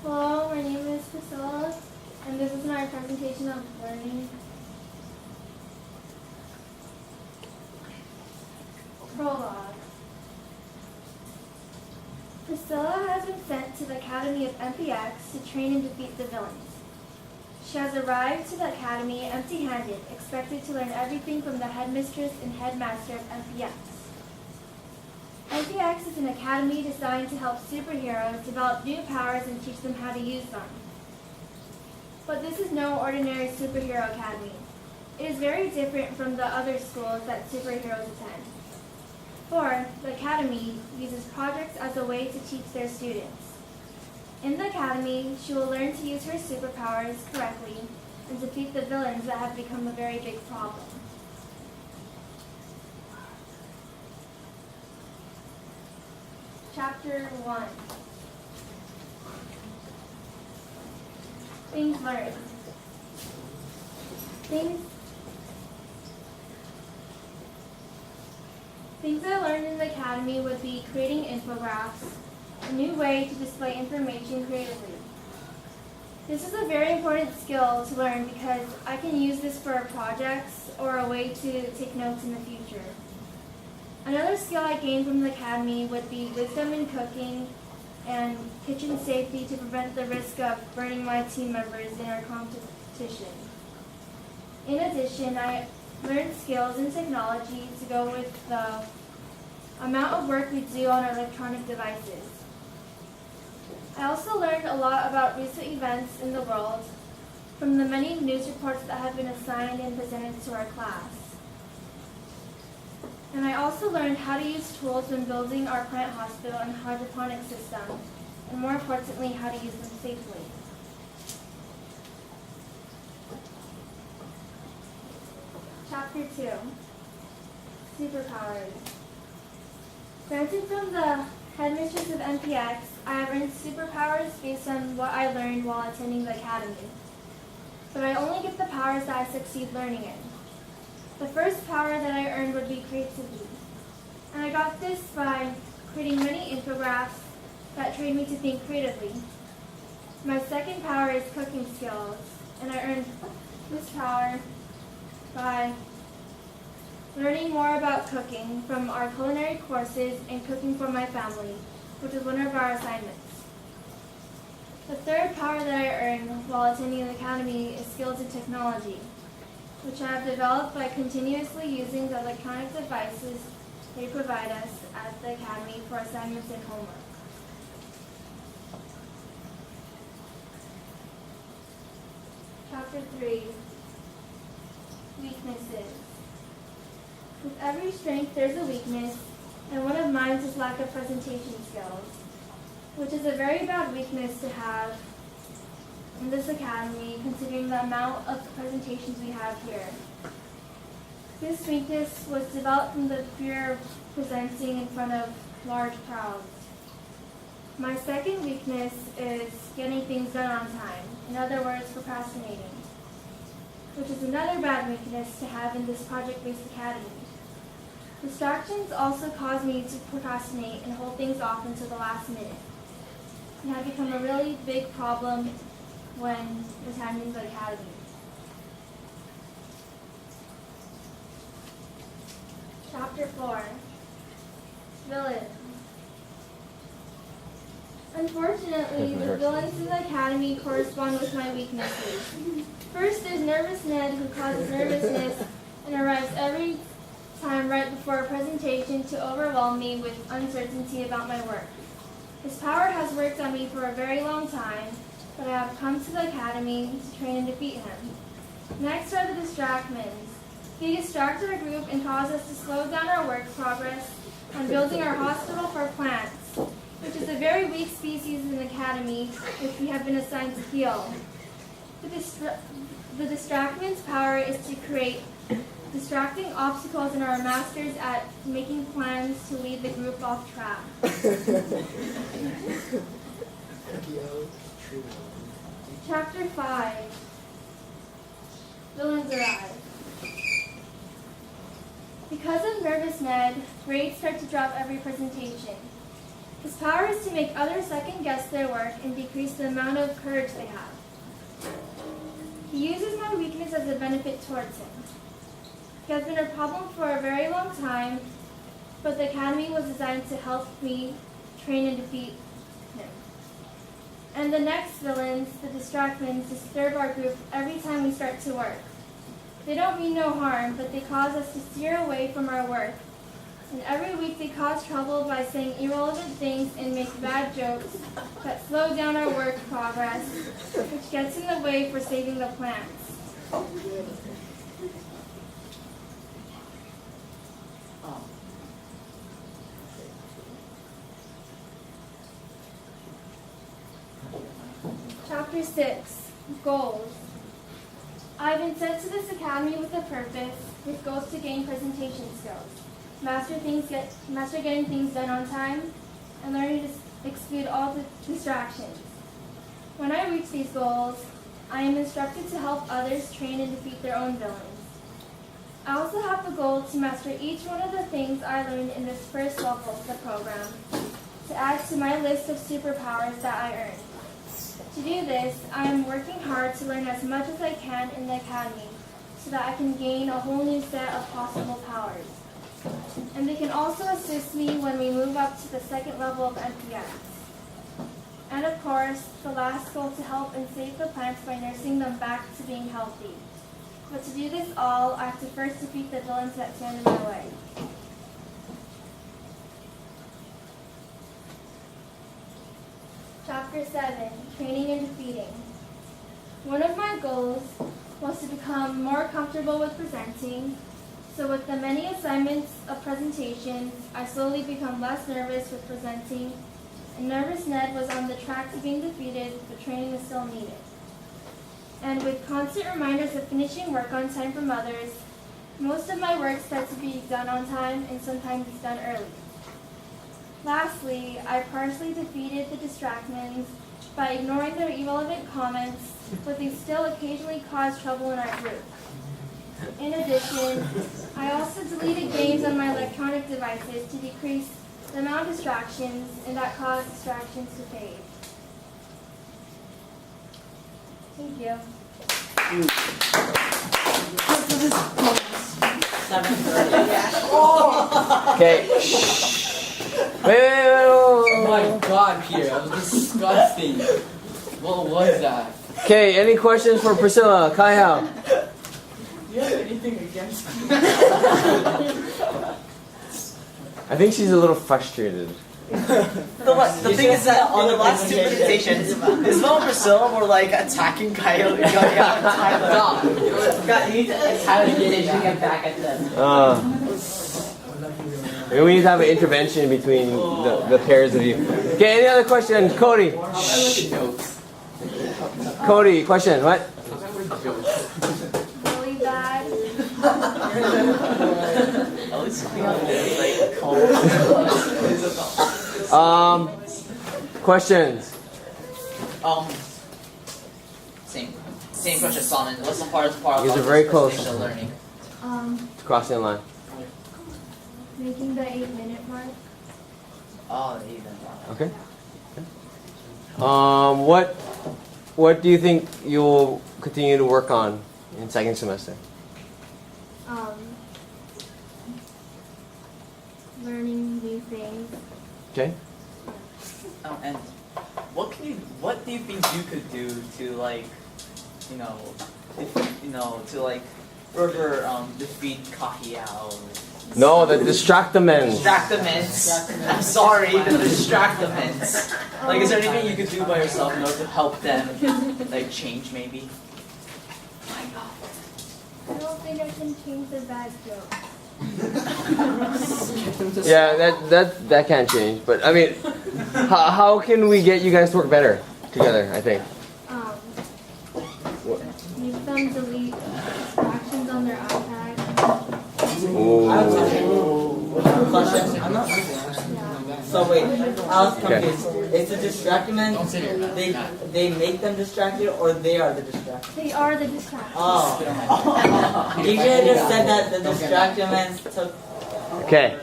Hello, my name is Priscilla, and this is my presentation on learning. Prologue. Priscilla has been sent to the Academy of MPX to train and defeat the villains. She has arrived to the Academy empty-handed, expected to learn everything from the headmistress and headmaster of MPX. MPX is an academy designed to help superheroes develop new powers and teach them how to use them. But this is no ordinary superhero academy. It is very different from the other schools that superheroes attend. For the academy uses projects as a way to teach their students. In the academy, she will learn to use her superpowers correctly and defeat the villains that have become a very big problem. Chapter 1. Things learned. Things I learned in the academy would be creating infographics, a new way to display information creatively. This is a very important skill to learn because I can use this for projects or a way to take notes in the future. Another skill I gained from the academy would be wisdom in cooking and kitchen safety to prevent the risk of burning my team members in our competition. In addition, I learned skills in technology to go with the amount of work we do on our electronic devices. I also learned a lot about recent events in the world from the many news reports that have been assigned and presented to our class. And I also learned how to use tools when building our plant hospital and hydroponic system, and more importantly, how to use them safely. Chapter 2, Superpowers. Granted from the headmistress of MPX, I have earned superpowers based on what I learned while attending the academy. But I only get the powers that I succeed learning in. The first power that I earned would be creativity. And I got this by creating many infographics that trained me to think creatively. My second power is cooking skills, and I earned this power by learning more about cooking from our culinary courses and cooking for my family, which is one of our assignments. The third power that I earned while attending the academy is skills in technology, which I have developed by continuously using the electronic devices they provide us at the academy for assignments and homework. Chapter 3, Weaknesses. With every strength there's a weakness, and one of mine is lack of presentation skills, which is a very bad weakness to have in this academy, considering the amount of presentations we have here. This weakness was developed from the fear of presenting in front of large crowds. My second weakness is getting things done on time, in other words, procrastinating, which is another bad weakness to have in this project-based academy. Distractions also cause me to procrastinate and hold things off until the last minute, and have become a really big problem when attending the academy. Chapter 4, Villains. Unfortunately, the villains in the academy correspond with my weaknesses. First, there's Nervous Ned, who causes nervousness and arrives every time right before a presentation to overwhelm me with uncertainty about my work. His power has worked on me for a very long time, but I have come to the academy to train and defeat him. Next are the Distractmans. They distract our group and cause us to slow down our work progress on building our hospital for plants, which is a very weak species in the academy, which we have been assigned to heal. The Distractman's power is to create distracting obstacles in our masters at making plans to lead the group off track. Chapter 5, Villains Arrive. Because of Nervous Ned, grades start to drop every presentation. His power is to make others second guess their work and decrease the amount of courage they have. He uses my weakness as a benefit towards him. He has been a problem for a very long time, but the academy was designed to help me train and defeat him. And the next villains, the distractments, disturb our group every time we start to work. They don't mean no harm, but they cause us to steer away from our work. And every week they cause trouble by saying irrelevant things and make bad jokes that slow down our work progress, which gets in the way for saving the plants. Chapter 6, Goals. I've been sent to this academy with a purpose, with goals to gain presentation skills, master getting things done on time, and learning to exclude all the distractions. When I reach these goals, I am instructed to help others train and defeat their own villains. I also have the goal to master each one of the things I learned in this first level of the program, to add to my list of superpowers that I earned. To do this, I am working hard to learn as much as I can in the academy so that I can gain a whole new set of possible powers. And they can also assist me when we move up to the second level of NPX. And of course, the last goal to help and save the plants by nursing them back to being healthy. But to do this all, I have to first defeat the villains that stand in my way. Chapter 7, Training and Defeating. One of my goals was to become more comfortable with presenting, so with the many assignments of presentations, I slowly become less nervous with presenting, and Nervous Ned was on the track to being defeated, but training was still needed. And with constant reminders of finishing work on time from others, most of my work starts to be done on time, and sometimes it's done early. Lastly, I partially defeated the distractments by ignoring their irrelevant comments, but they still occasionally cause trouble in our group. In addition, I also deleted games on my electronic devices to decrease the amount of distractions and that cause distractions to fade. Thank you. 7:30. Okay. Wait. Oh my God, Pierre, that was disgusting. What was that? Okay, any questions for Priscilla? Kai Hao? Do you have anything against me? I think she's a little frustrated. The thing is that on the last two presentations, Isabel and Priscilla were like attacking Kyle and Tyler. You need to Tyler get back at them. Maybe we need to have an intervention between the pairs of you. Okay, any other questions? Cody. Cody, question, what? Really bad. Questions? Same question, Solomon. What's the hardest part You of guys are very this close. presentation learning? Crossing the line. Making the 8-minute mark. Oh, even. Okay. What do you think you'll continue to work on in second semester? Learning new things. Okay. And what do you think you could do to further defeat Kahiao? No, the distractaments. I'm sorry, the distractaments. Like, is there anything you could do by yourself in order to help them, change maybe? I don't think I can change the bad joke. Yeah, that can't change. But I mean, how can we get you guys to work better together? I think. Make them delete distractions on their iPad. Ooh. Question. I'm not. So wait, I was confused. Is the distractment they make them distracted or they are the distracted? They are the distractions. Oh. You should have just said that the distractments took. Okay.